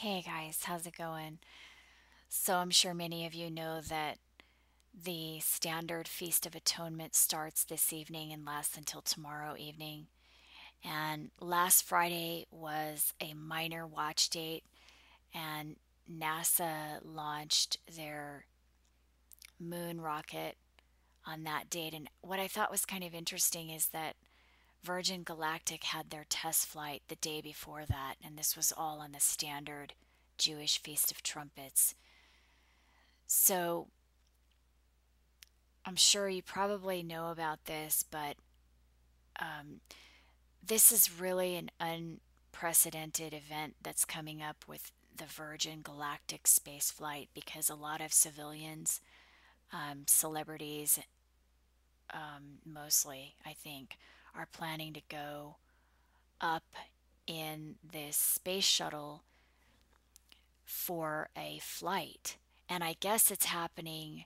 Hey guys, how's it going? So, I'm sure many of you know that the standard Feast of Atonement starts this evening and lasts until tomorrow evening. And last Friday was a minor watch date, and NASA launched their moon rocket on that date. And what I thought was kind of interesting is that Virgin Galactic had their test flight the day before that, and this was all on the standard Jewish Feast of Trumpets. So, I'm sure you probably know about this, but um, this is really an unprecedented event that's coming up with the Virgin Galactic space flight because a lot of civilians, celebrities, mostly, I think, are planning to go up in this space shuttle for a flight. And I guess it's happening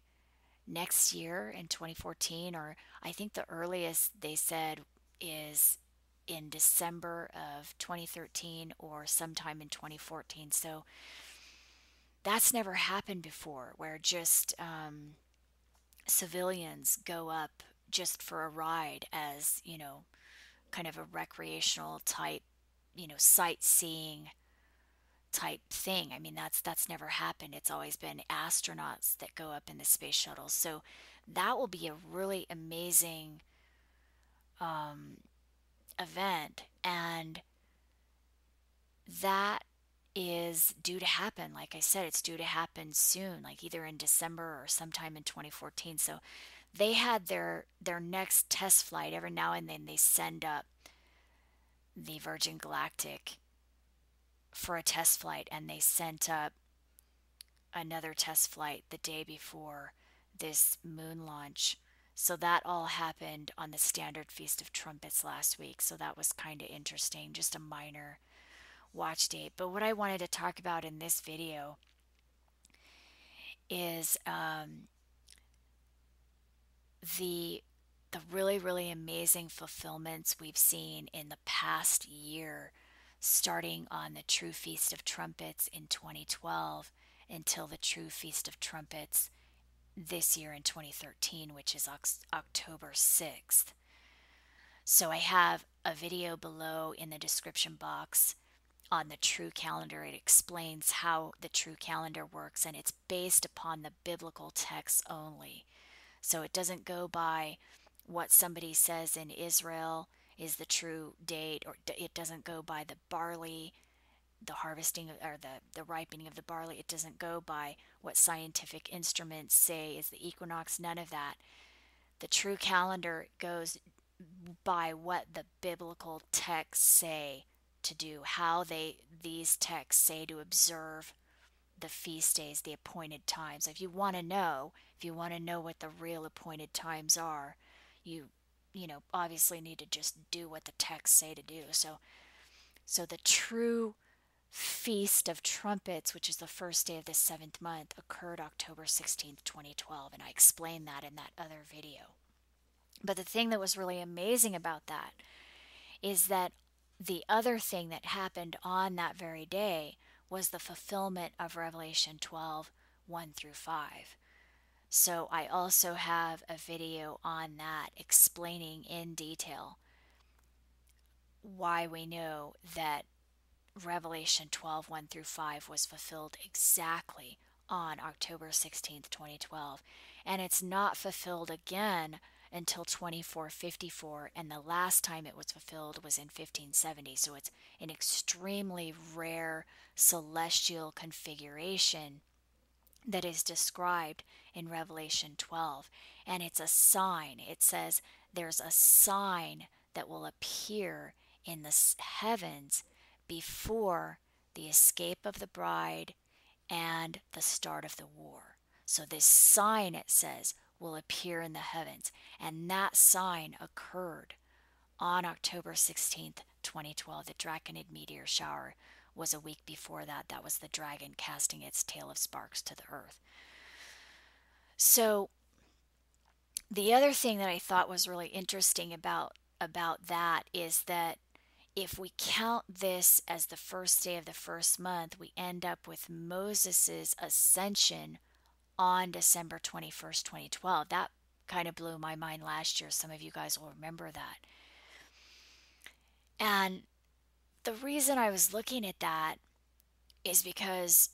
next year in 2014, or I think the earliest they said is in December of 2013 or sometime in 2014. So that's never happened before, where just civilians go up just for a ride as, kind of a recreational type, sightseeing type thing. I mean, that's never happened. It's always been astronauts that go up in the space shuttle. So that will be a really amazing um, event, and that is due to happen. Like I said, it's due to happen soon, like either in December or sometime in 2014. So they had their next test flight. Every now and then they send up the Virgin Galactic for a test flight, and they sent up another test flight the day before this moon launch. So that all happened on the standard Feast of Trumpets last week. So that was kind of interesting, just a minor watch date. But what I wanted to talk about in this video is the the really amazing fulfillments we've seen in the past year, starting on the true Feast of Trumpets in 2012 until the true Feast of Trumpets this year in 2013, which is October 6th. So I have a video below in the description box on the true calendar. It explains how the true calendar works, and it's based upon the biblical text only. So it doesn't go by what somebody says in Israel is the true date, or it doesn't go by the barley, the harvesting or the ripening of the barley. It doesn't go by what scientific instruments say is the equinox, none of that. The true calendar goes by what the biblical texts say to do, how these texts say to observe the feast days, the appointed times. If you want to know what the real appointed times are, you obviously need to just do what the texts say to do. So the true Feast of Trumpets, which is the first day of the seventh month, occurred October 16th, 2012, and I explained that in that other video. But the thing that was really amazing about that is that the other thing that happened on that very day was the fulfillment of Revelation 12, 1 through 5. So I also have a video on that explaining in detail why we know that Revelation 12, 1 through 5 was fulfilled exactly on October 16th, 2012. And it's not fulfilled again until 2454, and the last time it was fulfilled was in 1570. So it's an extremely rare celestial configuration that is described in Revelation 12. And it's a sign. It says there's a sign that will appear in the heavens before the escape of the bride and the start of the war. So this sign, it says, will appear in the heavens. And that sign occurred on October 16th, 2012. The Draconid meteor shower was a week before that. That was the dragon casting its tail of sparks to the earth. So the other thing that I thought was really interesting about that is that if we count this as the first day of the first month, we end up with Moses' ascension on December 21st, 2012. That kind of blew my mind last year. Some of you guys will remember that. And the reason I was looking at that is because,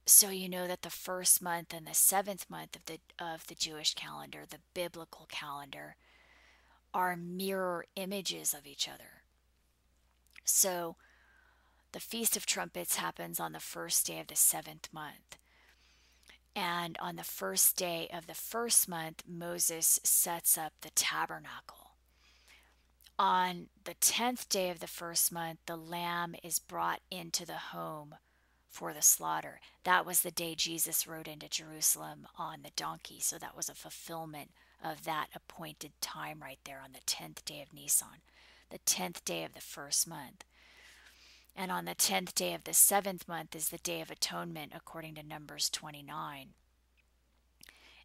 so you know that the first month and the seventh month of the Jewish calendar, the biblical calendar, are mirror images of each other. So the Feast of Trumpets happens on the first day of the seventh month. And on the first day of the first month, Moses sets up the tabernacle. On the 10th day of the first month, the lamb is brought into the home for the slaughter. That was the day Jesus rode into Jerusalem on the donkey. So that was a fulfillment of that appointed time right there on the 10th day of Nisan, the 10th day of the first month. And on the 10th day of the seventh month is the Day of Atonement, according to Numbers 29.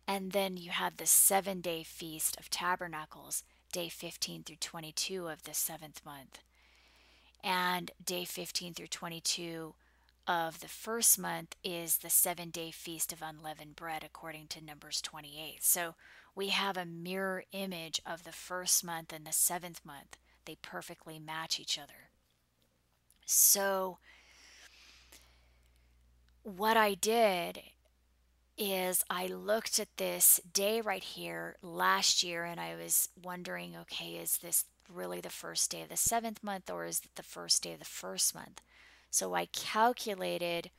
And then you have the 7-day Feast of Tabernacles, day 15 through 22 of the seventh month. And day 15 through 22 of the first month is the 7-day Feast of Unleavened Bread, according to Numbers 28. So we have a mirror image of the first month and the seventh month. They perfectly match each other. So what I did is I looked at this day right here last year and I was wondering, okay, is this really the first day of the seventh month or is it the first day of the first month? So I calculated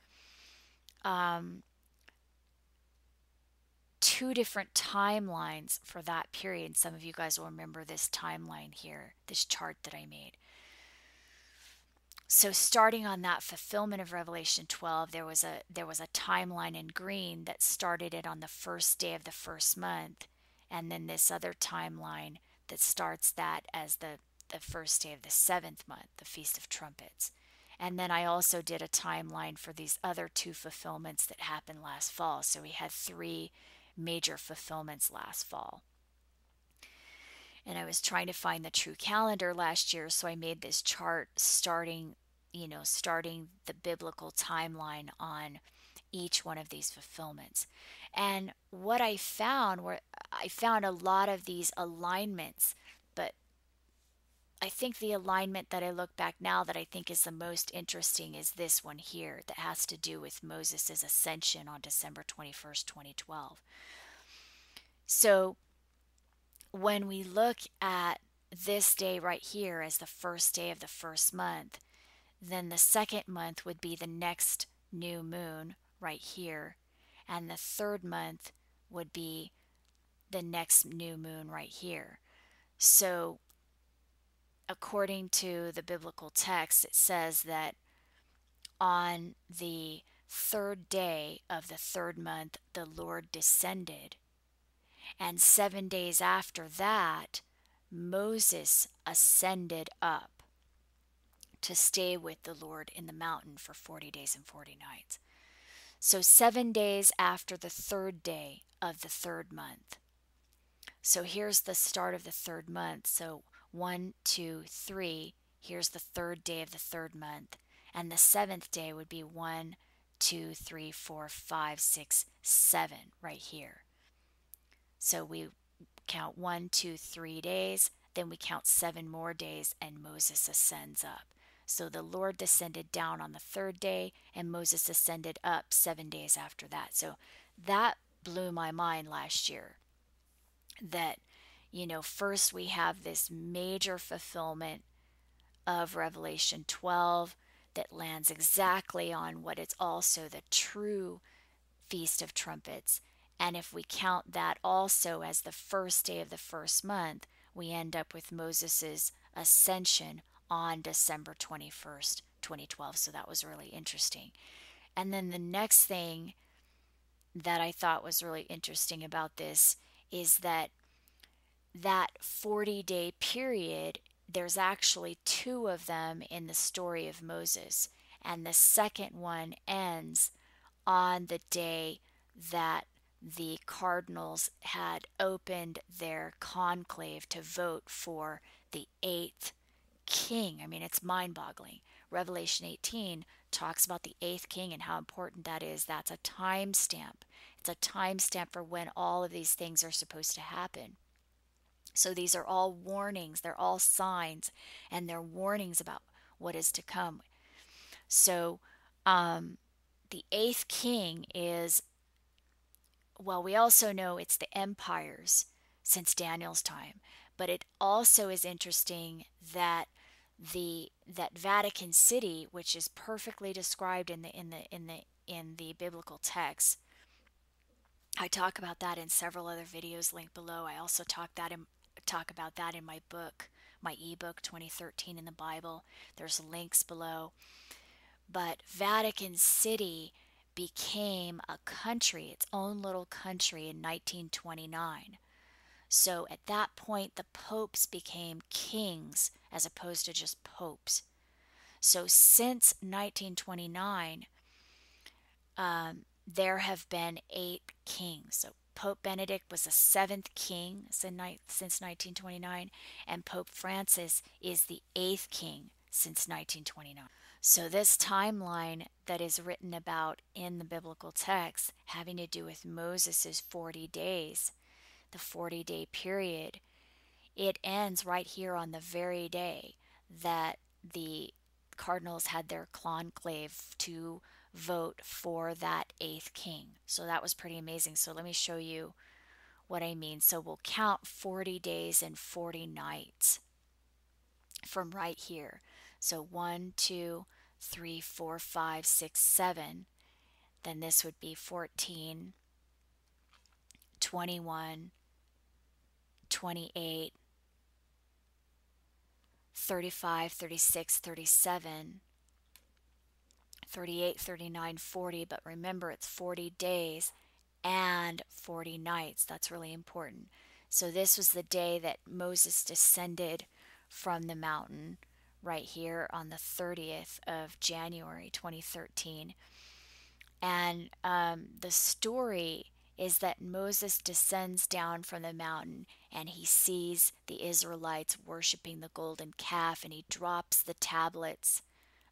two different timelines for that period. Some of you guys will remember this timeline here, this chart that I made. So starting on that fulfillment of Revelation 12, there was a timeline in green that started it on the first day of the first month, and then this other timeline that starts that as the first day of the seventh month, the Feast of Trumpets. And then I also did a timeline for these other two fulfillments that happened last fall. So we had 3 major fulfillments last fall. And I was trying to find the true calendar last year, so I made this chart starting the biblical timeline on each one of these fulfillments. And what I found a lot of these alignments, but I think the alignment that I look back now that I think is the most interesting is this one here that has to do with Moses' ascension on December 21st, 2012. So when we look at this day right here as the first day of the first month, then the second month would be the next new moon right here, and the third month would be the next new moon right here. So according to the biblical text, it says that on the third day of the third month, the Lord descended. And 7 days after that, Moses ascended up to stay with the Lord in the mountain for 40 days and 40 nights. So 7 days after the third day of the third month. So here's the start of the third month. So 1, 2, 3. Here's the third day of the third month. And the seventh day would be 1, 2, 3, 4, 5, 6, 7 right here. So we count 1, 2, 3 days, then we count 7 more days, and Moses ascends up. So the Lord descended down on the third day, and Moses ascended up 7 days after that. So that blew my mind last year. That, first we have this major fulfillment of Revelation 12 that lands exactly on what is also the true Feast of Trumpets. And if we count that also as the first day of the first month, we end up with Moses' ascension on December 21st, 2012. So that was really interesting. And then the next thing that I thought was really interesting about this is that 40-day period, there's actually 2 of them in the story of Moses. And the second one ends on the day that the cardinals had opened their conclave to vote for the 8th king. I mean, it's mind-boggling. Revelation 18 talks about the eighth king and how important that is. That's a timestamp. It's a timestamp for when all of these things are supposed to happen. So these are all warnings, they're all signs, and they're warnings about what is to come. So the eighth king is, well, we also know it's the empires since Daniel's time, but it also is interesting that that Vatican City, which is perfectly described in the biblical text. I talk about that in several other videos linked below. I also talk about that in my book, my ebook 2013 in the Bible. There's links below. But Vatican City became a country, its own little country in 1929. So at that point, the popes became kings as opposed to just popes. So since 1929, there have been 8 kings. So Pope Benedict was the 7th king since 1929, and Pope Francis is the 8th king since 1929. So this timeline that is written about in the biblical text having to do with Moses' 40 days, the 40-day period, it ends right here on the very day that the cardinals had their conclave to vote for that 8th king. So that was pretty amazing. So let me show you what I mean. So we'll count 40 days and 40 nights from right here. So 1, 2, 3, 4, 5, 6, 7. Then this would be 14, 21, 28, 35, 36, 37, 38, 39, 40. But remember, it's 40 days and 40 nights. That's really important. So this was the day that Moses descended from the mountain right here on the 30th of January 2013. And the story is that Moses descends down from the mountain and he sees the Israelites worshiping the golden calf, and he drops the tablets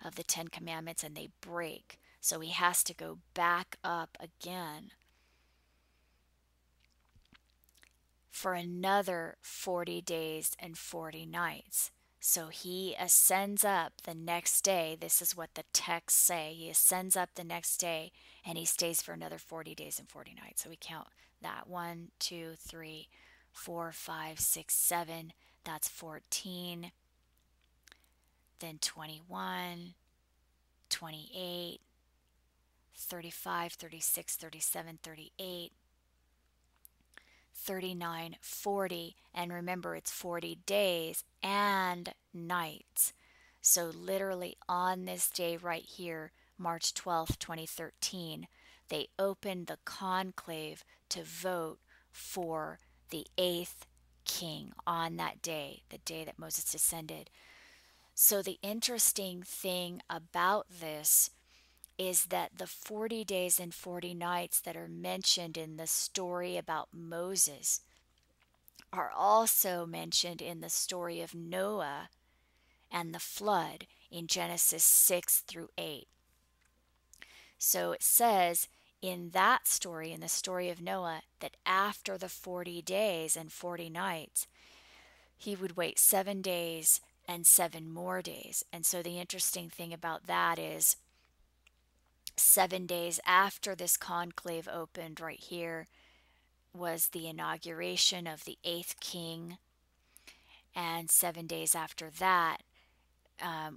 of the 10 Commandments and they break. So he has to go back up again for another 40 days and 40 nights. So he ascends up the next day. This is what the texts say. He ascends up the next day and he stays for another 40 days and 40 nights. So we count that 1, 2, 3, 4, 5, 6, 7. That's 14. Then 21, 28, 35, 36, 37, 38. 39, 40, and remember it's 40 days and nights. So literally on this day right here, March 12th, 2013, they opened the conclave to vote for the 8th king on that day, the day that Moses descended. So the interesting thing about this is that the 40 days and 40 nights that are mentioned in the story about Moses are also mentioned in the story of Noah and the flood in Genesis 6 through 8. So it says in that story, in the story of Noah, that after the 40 days and 40 nights, he would wait 7 days and 7 more days. And so the interesting thing about that is 7 days after this conclave opened right here was the inauguration of the 8th king, and 7 days after that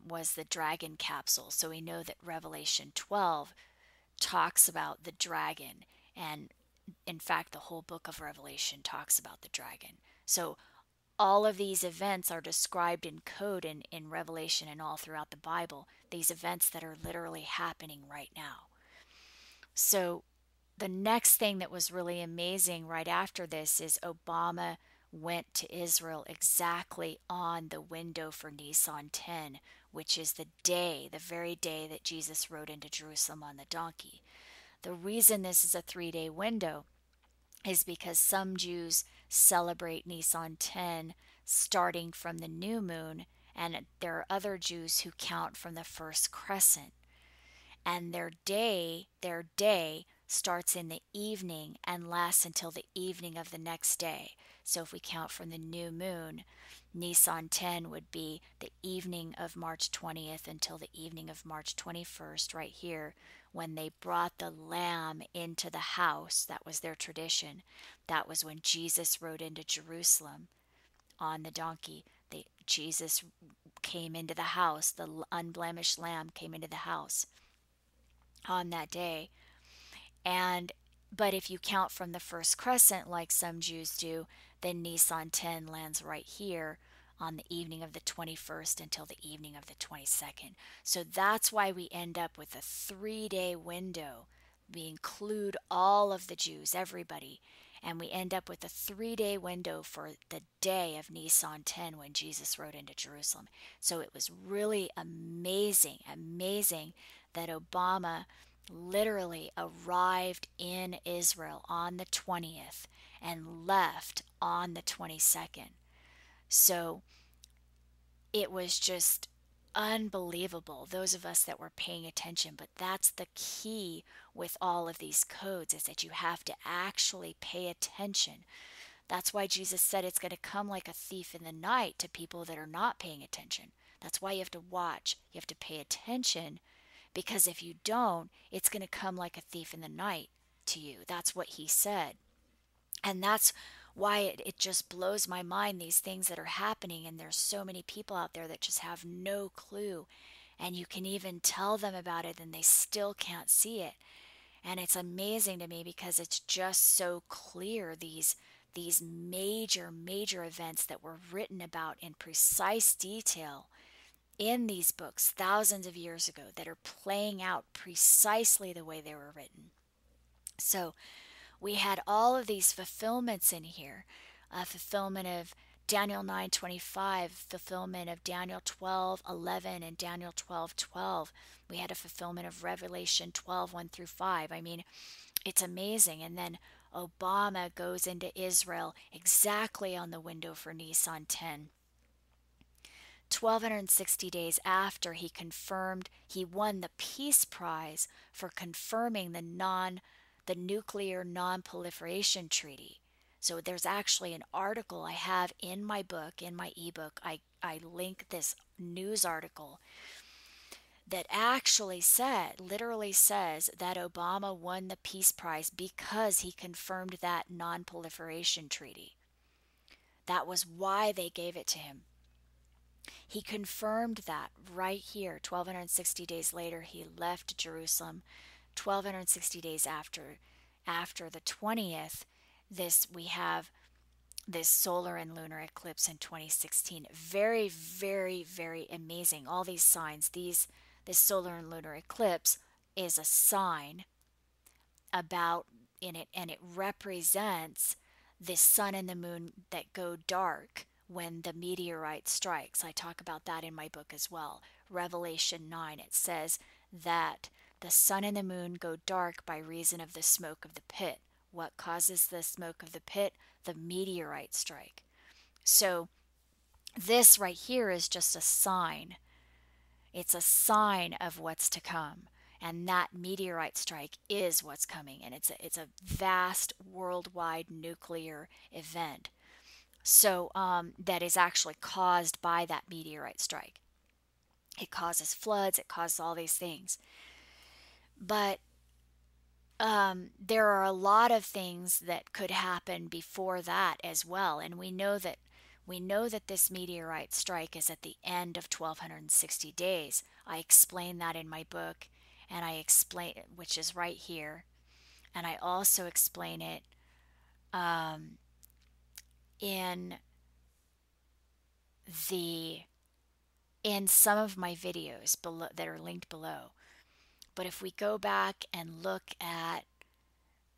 was the dragon capsule. So we know that Revelation 12 talks about the dragon, and in fact the whole book of Revelation talks about the dragon. So all of these events are described in code in Revelation and all throughout the Bible, these events that are literally happening right now. So the next thing that was really amazing right after this is Obama went to Israel exactly on the window for Nisan 10, which is the very day that Jesus rode into Jerusalem on the donkey. The reason this is a 3-day window is because some Jews celebrate Nisan 10 starting from the new moon And there are other Jews who count from the first crescent, and their day starts in the evening and lasts until the evening of the next day. So if we count from the new moon, Nisan 10 would be the evening of March 20th until the evening of March 21st, right here, when they brought the lamb into the house. That was their tradition. That was when Jesus rode into Jerusalem on the donkey. Jesus came into the house. The unblemished lamb came into the house on that day. And but if you count from the first crescent like some Jews do, then Nisan 10 lands right here on the evening of the 21st until the evening of the 22nd. So that's why we end up with a 3-day window. We include all of the Jews, everybody, and we end up with a 3-day window for the day of Nisan 10 when Jesus rode into Jerusalem. So it was really amazing, amazing that Obama literally arrived in Israel on the 20th and left on the 22nd. So it was just unbelievable, those of us that were paying attention. But that's the key with all of these codes, is that you have to actually pay attention. That's why Jesus said it's going to come like a thief in the night to people that are not paying attention. That's why you have to watch. You have to pay attention, because if you don't, it's going to come like a thief in the night to you. That's what he said. And that's why it just blows my mind, these things that are happening. And there's so many people out there that just have no clue. And you can even tell them about it and they still can't see it. And it's amazing to me because it's just so clear, these major events that were written about in precise detail in these books thousands of years ago, that are playing out precisely the way they were written. So we had all of these fulfillments in here, a fulfillment of Daniel 9:25, fulfillment of Daniel 12:11 and Daniel 12:12. We had a fulfillment of Revelation 12:1 through 5. I mean, it's amazing. And then Obama goes into Israel exactly on the window for Nisan 10. 1,260 days after he won the Peace Prize for confirming the nuclear non-proliferation treaty. So there's actually an article I have in my book, in my ebook. I link this news article that actually literally says that Obama won the Peace Prize because he confirmed that non-proliferation treaty. That was why they gave it to him. He confirmed that right here. 1,260 days later, he left Jerusalem. 1,260 days after the 20th, we have this solar and lunar eclipse in 2016. Very, very, very amazing. All these signs. This solar and lunar eclipse is a sign about in it, and it represents the sun and the moon that go dark when the meteorite strikes. I talk about that in my book as well. Revelation 9, it says that the sun and the moon go dark by reason of the smoke of the pit. What causes the smoke of the pit? The meteorite strike. So this right here is just a sign. It's a sign of what's to come. And that meteorite strike is what's coming. And it's a vast worldwide nuclear event. So that is actually caused by that meteorite strike. It causes floods. It causes all these things. But there are a lot of things that could happen before that as well. And we know that this meteorite strike is at the end of 1,260 days. I explain that in my book, and I explain it, which is right here. And I also explain it in some of my videos below that are linked below. But if we go back and look at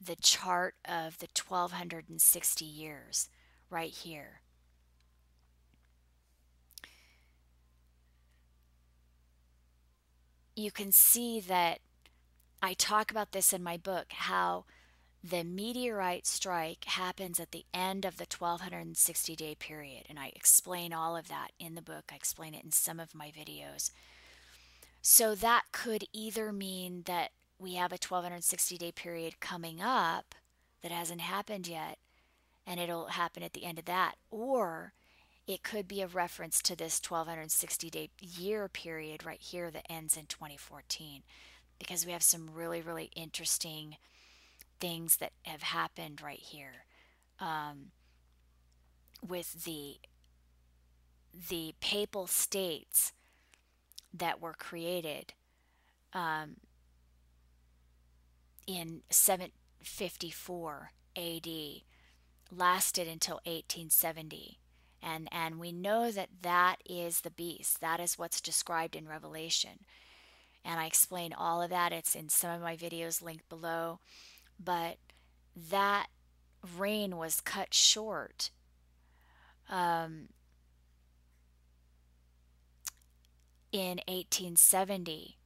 the chart of the 1,260 years right here, you can see that I talk about this in my book, how The meteorite strike happens at the end of the 1260-day period, and I explain all of that in the book. I explain it in some of my videos. So that could either mean that we have a 1260-day period coming up that hasn't happened yet, and it'll happen at the end of that, or it could be a reference to this 1260-day year period right here that ends in 2014, because we have some really, really interesting things that have happened right here, with the papal states that were created in 754 AD, lasted until 1870. And we know that that is the beast. That is what's described in Revelation. And I explain all of that. It's in some of my videos linked below. But that reign was cut short in 1870,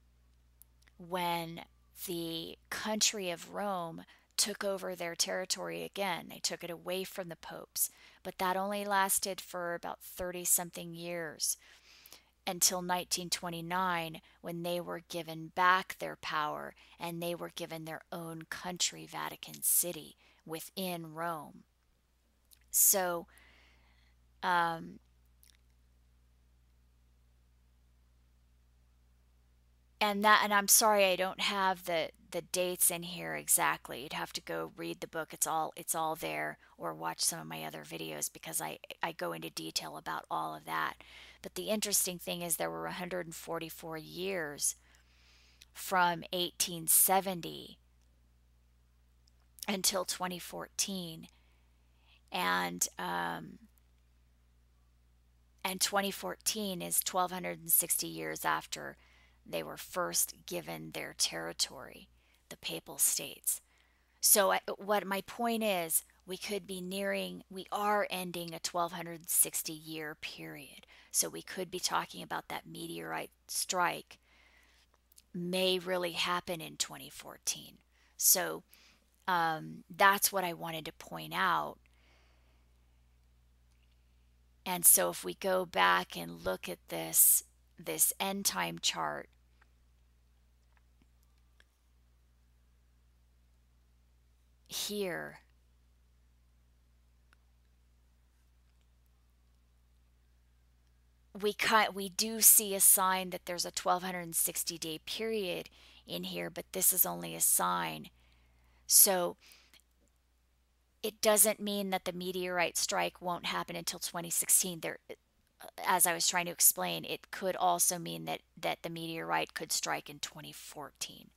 when the country of Rome took over their territory again. They took it away from the popes, but that only lasted for about 30 something years, until 1929, when they were given back their power and they were given their own country, Vatican City, within Rome. So, and I'm sorry I don't have the dates in here exactly. You'd have to go read the book. It's all there, or watch some of my other videos, because I go into detail about all of that. But the interesting thing is there were 144 years from 1870 until 2014, and 2014 is 1260 years after they were first given their territory, the papal states. So, what my point is, we are ending a 1260 year period. So, we could be talking about that meteorite strike may really happen in 2014. So, that's what I wanted to point out. And so, if we go back and look at this end time chart here, we do see a sign that there's a 1260-day period in here, but this is only a sign. So it doesn't mean that the meteorite strike won't happen until 2016. There, as I was trying to explain, it could also mean that the meteorite could strike in 2014,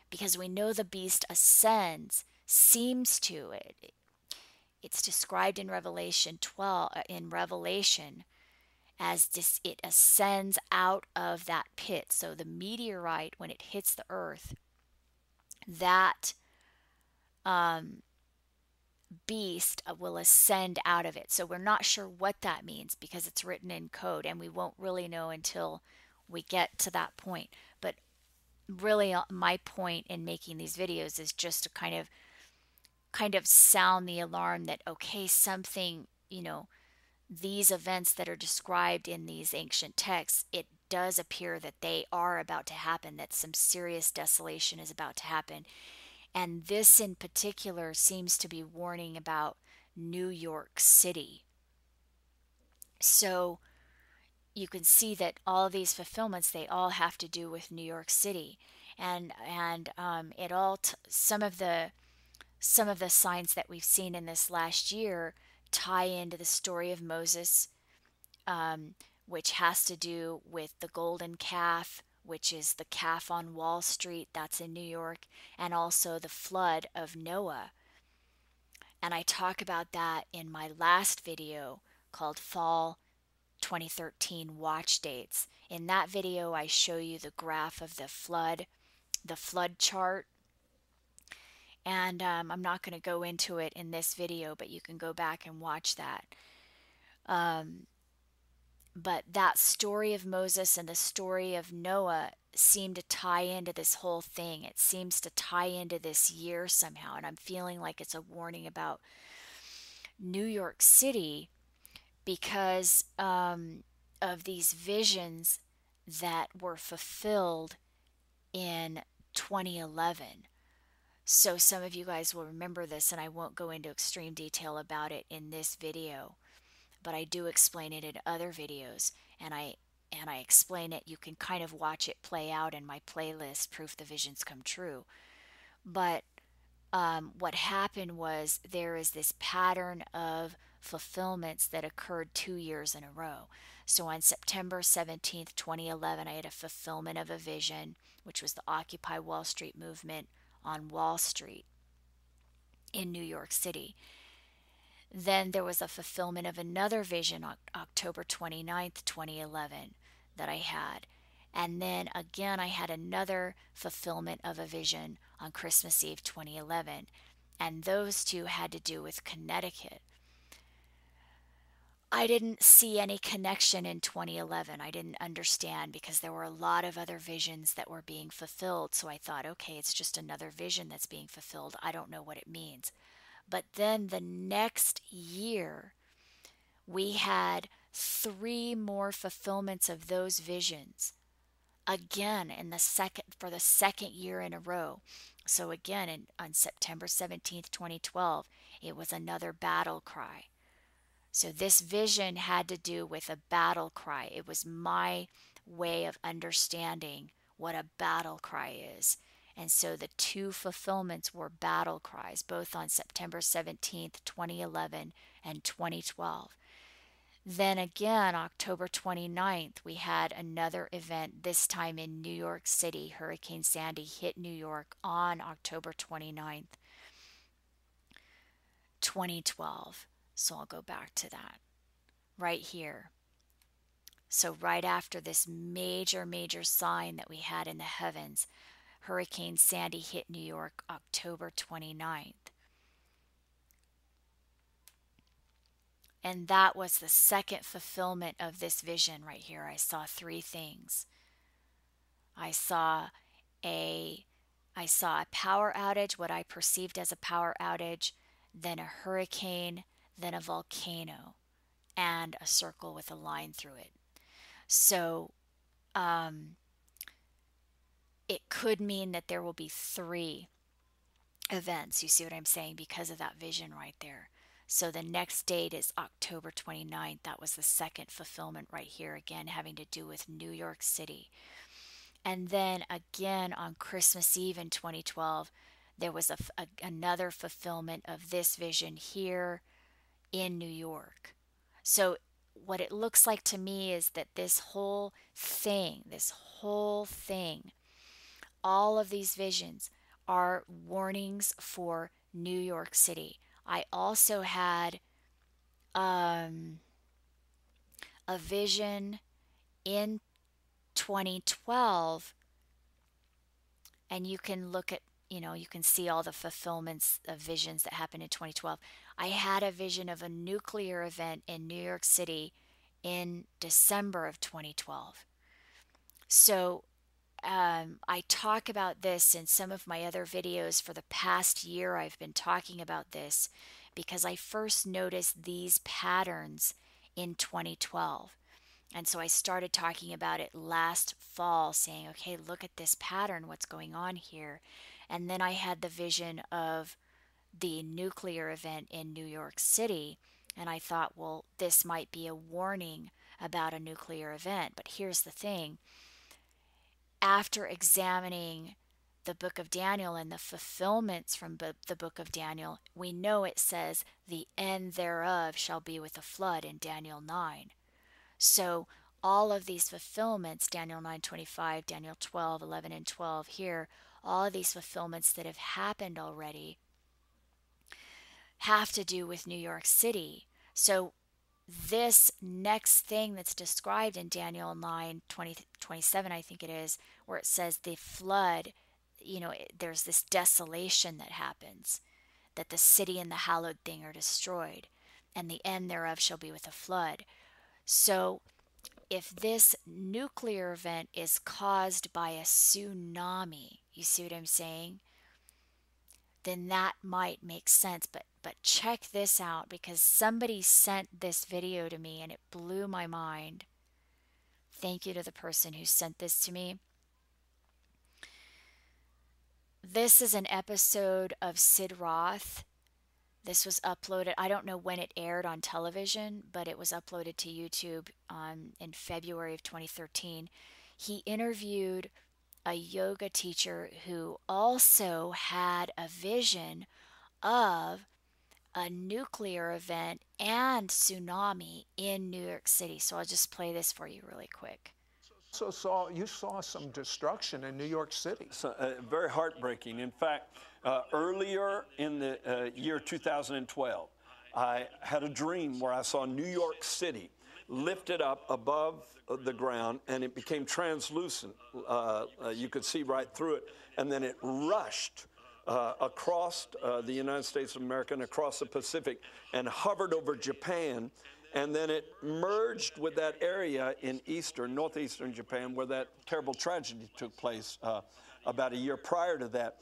because we know the beast ascends, seems to it. It's described in Revelation 12, in Revelation, as this, it ascends out of that pit. So the meteorite, when it hits the earth, that beast will ascend out of it. So we're not sure what that means, because it's written in code, and we won't really know until we get to that point. But really, my point in making these videos is just to kind of sound the alarm that, okay, something, these events that are described in these ancient texts, it does appear that they are about to happen, that some serious desolation is about to happen. And this in particular seems to be warning about New York City. So you can see that all of these fulfillments, they all have to do with New York City. And it all some of the signs that we've seen in this last year tie into the story of Moses, which has to do with the golden calf, which is the calf on Wall Street, that's in New York, and also the flood of Noah. And I talk about that in my last video called Fall 2013 Watch Dates. In that video, I show you the graph of the flood chart. And I'm not going to go into it in this video, but you can go back and watch that. But that story of Moses and the story of Noah seem to tie into this whole thing. It seems to tie into this year somehow. And I'm feeling like it's a warning about New York City because of these visions that were fulfilled in 2011. So some of you guys will remember this, and I won't go into extreme detail about it in this video, but I do explain it in other videos, and I explain it. You can kind of watch it play out in my playlist, Proof the Visions Come True. But what happened was there is this pattern of fulfillments that occurred 2 years in a row. So on September 17th, 2011, I had a fulfillment of a vision, which was the Occupy Wall Street movement on Wall Street in New York City. Then there was a fulfillment of another vision on October 29th, 2011 that I had. And then again, I had another fulfillment of a vision on Christmas Eve 2011. And those two had to do with Connecticut. I didn't see any connection in 2011. I didn't understand because there were a lot of other visions that were being fulfilled. So I thought, okay, it's just another vision that's being fulfilled. I don't know what it means. But then the next year, we had 3 more fulfillments of those visions again for the second year in a row. So again, on September 17th, 2012, it was another battle cry. So this vision had to do with a battle cry. It was my way of understanding what a battle cry is. And so the 2 fulfillments were battle cries, both on September 17th, 2011 and 2012. Then again, October 29th, we had another event, this time in New York City. Hurricane Sandy hit New York on October 29th, 2012. So I'll go back to that right here. So right after this major, major sign that we had in the heavens, Hurricane Sandy hit New York October 29th. And that was the second fulfillment of this vision right here. I saw 3 things. I saw a power outage, what I perceived as a power outage, then a hurricane, then a volcano, and a circle with a line through it. So it could mean that there will be 3 events. You see what I'm saying? Because of that vision right there. So the next date is October 29th. That was the second fulfillment right here, again having to do with New York City. And then again on Christmas Eve in 2012, there was another fulfillment of this vision here in New York. So what it looks like to me is that this whole thing, all of these visions are warnings for New York City. I also had a vision in 2012, and you can look at, you can see all the fulfillments of visions that happened in 2012. I had a vision of a nuclear event in New York City in December of 2012. So I talk about this in some of my other videos. For the past year, I've been talking about this because I first noticed these patterns in 2012. And so I started talking about it last fall, saying, okay, look at this pattern, what's going on here. And then I had the vision of the nuclear event in New York City. And I thought, well, this might be a warning about a nuclear event. But here's the thing. After examining the book of Daniel and the fulfillments from the book of Daniel, we know it says the end thereof shall be with a flood in Daniel 9. So all of these fulfillments, Daniel 9:25, Daniel 12:11 and 12 here, all of these fulfillments that have happened already have to do with New York City. So this next thing that's described in Daniel 9:27, I think it is, where it says the flood, there's this desolation that happens, that the city and the hallowed thing are destroyed, and the end thereof shall be with a flood. So if this nuclear event is caused by a tsunami, you see what I'm saying? Then that might make sense. But check this out, because somebody sent this video to me and it blew my mind. Thank you to the person who sent this to me. This is an episode of Sid Roth. This was uploaded, I don't know when it aired on television, but it was uploaded to YouTube in February of 2013. He interviewed a yoga teacher who also had a vision of a nuclear event and tsunami in New York City. So I'll just play this for you really quick. So you saw some destruction in New York City. So, very heartbreaking. In fact, earlier in the year 2012, I had a dream where I saw New York City lifted up above the ground, and it became translucent. You could see right through it, and then it rushed across the United States of America and across the Pacific and hovered over Japan. And then it merged with that area in northeastern Japan, where that terrible tragedy took place about a year prior to that,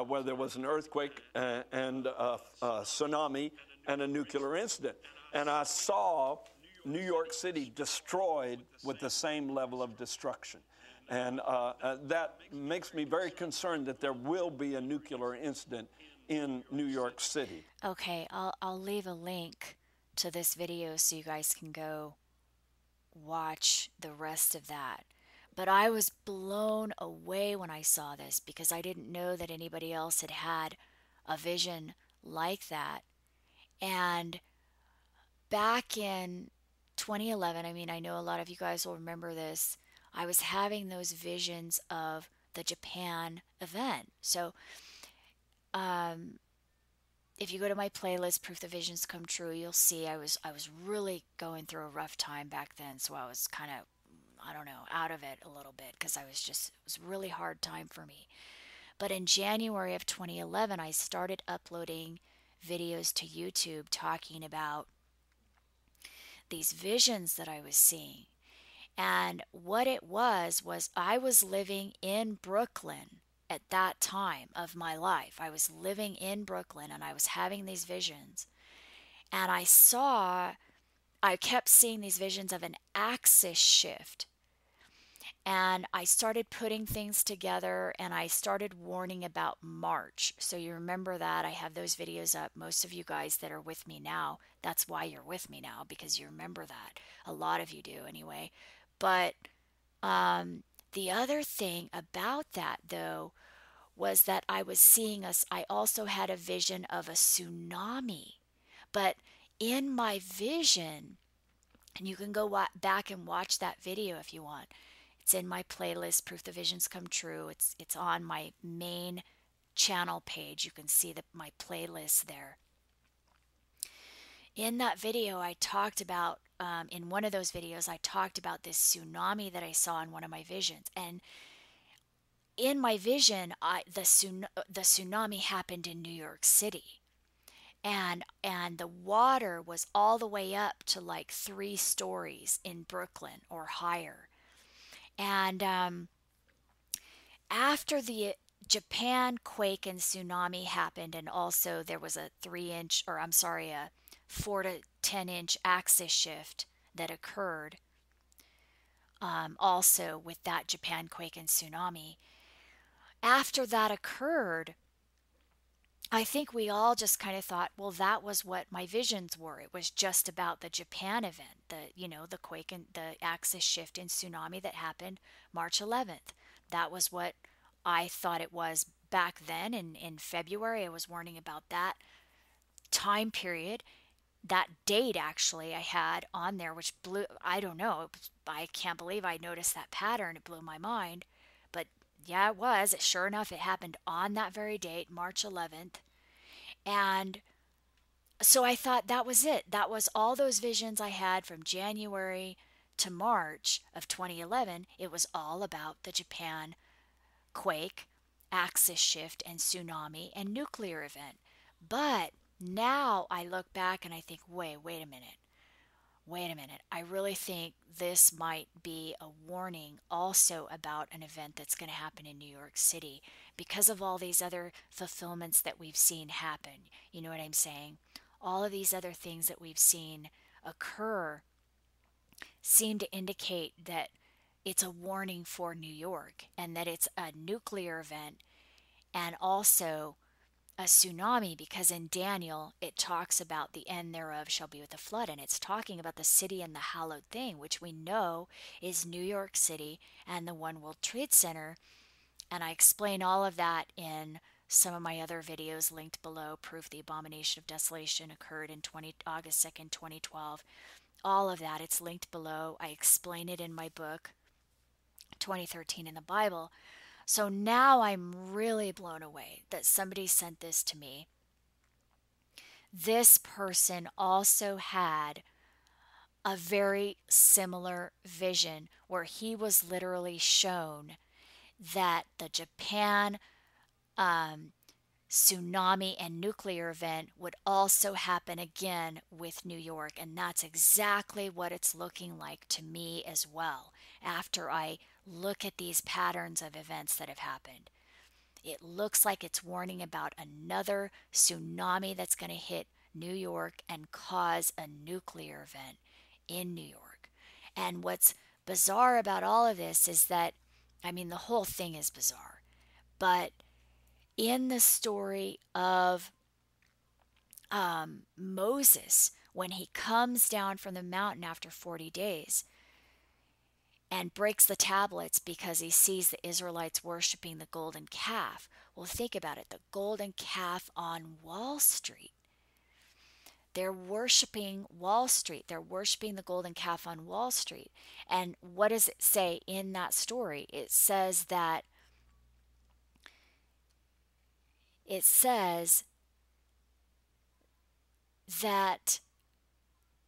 where there was an earthquake and a tsunami and a nuclear incident. And I saw New York City destroyed with the same level of destruction. And that makes me very concerned that there will be a nuclear incident in New York City. Okay, I'll leave a link to this video so you guys can go watch the rest of that. But I was blown away when I saw this, because I didn't know that anybody else had had a vision like that. And back in 2011, I mean, I know a lot of you guys will remember this, I was having those visions of the Japan event. So if you go to my playlist, Proof the Visions Come True, you'll see I was really going through a rough time back then. So I was kind of, I don't know, out of it a little bit, because it was a really hard time for me. But in January of 2011, I started uploading videos to YouTube talking about these visions that I was seeing. And what it was I was living in Brooklyn at that time of my life. I was living in Brooklyn and I was having these visions. And I kept seeing these visions of an axis shift. And I started putting things together, and I started warning about March. So you remember that. I have those videos up. Most of you guys that are with me now, that's why you're with me now, because you remember that. A lot of you do anyway. But the other thing about that, though, was that I also had a vision of a tsunami. But in my vision, and you can go back and watch that video if you want. It's in my playlist, Proof the Visions Come True. It's on my main channel page. You can see my playlist there. In that video, I talked about, in one of those videos, I talked about this tsunami that I saw in one of my visions. And in my vision, the tsunami happened in New York City. And the water was all the way up to like 3 stories in Brooklyn or higher. And after the Japan quake and tsunami happened, and also there was a 4 to 10 inch axis shift that occurred also with that Japan quake and tsunami. After that occurred, I think we all just kind of thought, well, that was what my visions were. It was just about the Japan event, the quake and the axis shift and tsunami that happened March 11th. That was what I thought it was back then in February. I was warning about that time period. That date, actually, I had on there, which blew, I don't know, I can't believe I noticed that pattern. It blew my mind. But yeah, it was. Sure enough, it happened on that very date, March 11th. And so I thought that was it. That was all those visions I had from January to March of 2011. It was all about the Japan quake, axis shift, and tsunami and nuclear event. But now I look back and I think, wait a minute. wait a minute, I really think this might be a warning also about an event that's going to happen in New York City because of all these other fulfillments that we've seen happen. You know what I'm saying? All of these other things that we've seen occur seem to indicate that it's a warning for New York and that it's a nuclear event and also a tsunami, because in Daniel it talks about the end thereof shall be with a flood, and it's talking about the city and the hallowed thing, which we know is New York City and the One World Trade Center. And I explain all of that in some of my other videos linked below. Proof the Abomination of Desolation occurred in August 2nd, 2012. All of that, it's linked below. I explain it in my book 2013 in the Bible. So now I'm really blown away that somebody sent this to me. This person also had a very similar vision where he was literally shown that the Japan tsunami and nuclear event would also happen again with New York. And that's exactly what it's looking like to me as well after I look at these patterns of events that have happened. It looks like it's warning about another tsunami that's going to hit New York and cause a nuclear event in New York. And what's bizarre about all of this is that, I mean, the whole thing is bizarre, but in the story of Moses, when he comes down from the mountain after 40 days and breaks the tablets because he sees the Israelites worshiping the golden calf. Well, think about it, the golden calf on Wall Street. They're worshiping Wall Street. They're worshiping the golden calf on Wall Street. And what does it say in that story? It says that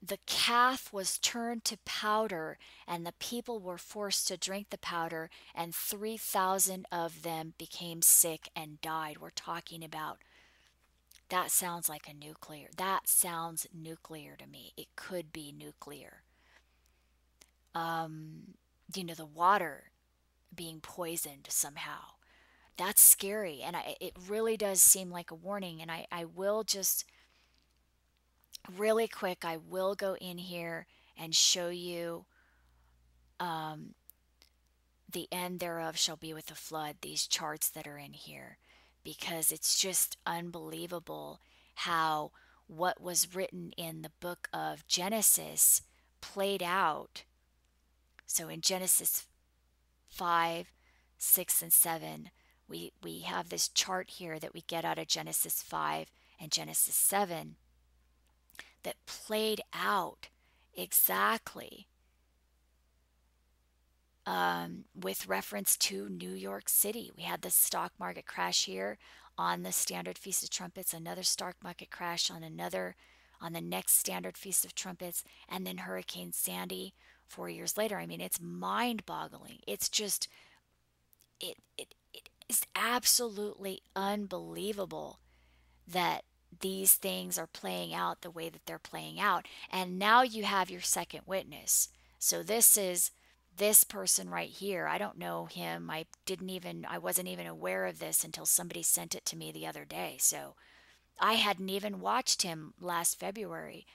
the calf was turned to powder, and the people were forced to drink the powder, and 3,000 of them became sick and died. We're talking about that sounds like a nuclear. That sounds nuclear to me. It could be nuclear. The water being poisoned somehow. That's scary, and it really does seem like a warning. And I will just really quick, I will go in here and show you the end thereof shall be with a flood, these charts that are in here, because it's just unbelievable how what was written in the book of Genesis played out. So in Genesis 5, 6, and 7, we have this chart here that we get out of Genesis 5 and Genesis 7 that played out exactly with reference to New York City. We had the stock market crash here on the Standard Feast of Trumpets, another stock market crash on the next Standard Feast of Trumpets, and then Hurricane Sandy 4 years later. I mean, it's mind-boggling. It's just, it is absolutely unbelievable that these things are playing out the way that they're playing out. And now you have your second witness. So this is this person right here. I don't know him. I wasn't even aware of this until somebody sent it to me the other day. So I hadn't even watched him last February.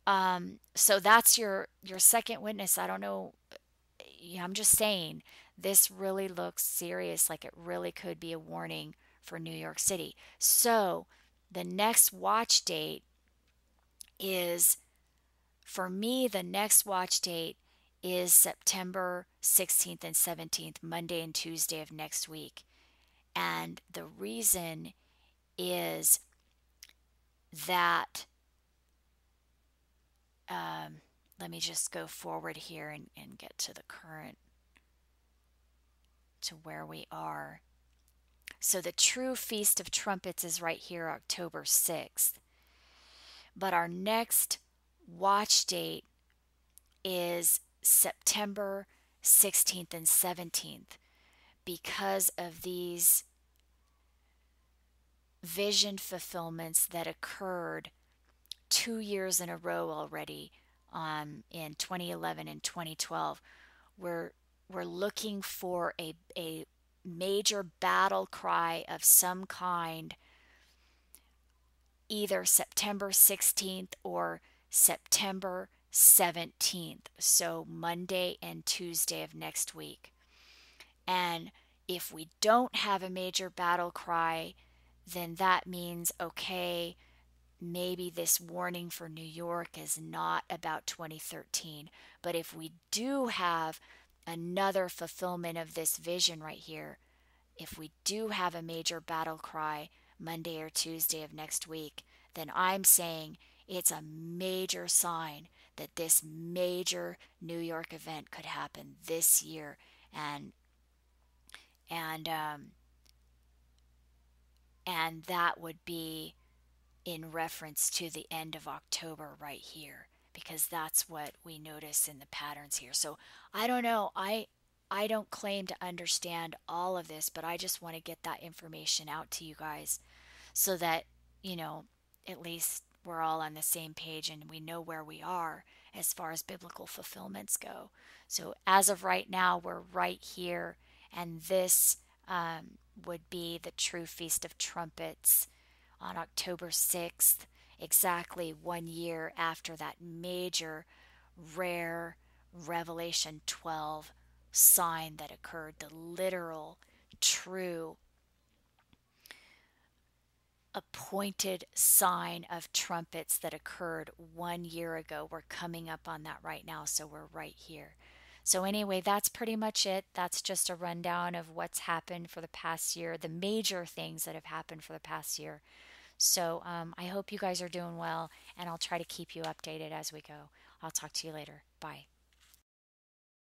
So that's your second witness. I don't know. I'm just saying this really looks serious, like it really could be a warning for New York City. So the next watch date is, for me, the next watch date is September 16th and 17th, Monday and Tuesday of next week. And the reason is that, let me just go forward here and get to the current, to where we are. So the true Feast of Trumpets is right here, October 6th. But our next watch date is September 16th and 17th, because of these vision fulfillments that occurred 2 years in a row already in 2011 and 2012. We're we're looking for a major battle cry of some kind, either September 16th or September 17th, so Monday and Tuesday of next week. And if we don't have a major battle cry, then that means, okay, maybe this warning for New York is not about 2013. But if we do have another fulfillment of this vision right here, if we do have a major battle cry Monday or Tuesday of next week, then I'm saying it's a major sign that this major New York event could happen this year. And and um, and that would be in reference to the end of October right here, because that's what we notice in the patterns here. So I don't know. I don't claim to understand all of this, but I just want to get that information out to you guys so that, you know, at least we're all on the same page and we know where we are as far as biblical fulfillments go. So as of right now, we're right here, and this would be the true Feast of Trumpets on October 6th, exactly 1 year after that major, rare Revelation 12 sign that occurred, the literal, true, appointed sign of trumpets that occurred 1 year ago. We're coming up on that right now, so we're right here. So, anyway, that's pretty much it. That's just a rundown of what's happened for the past year, the major things that have happened for the past year. So I hope you guys are doing well, and I'll try to keep you updated as we go. I'll talk to you later. Bye.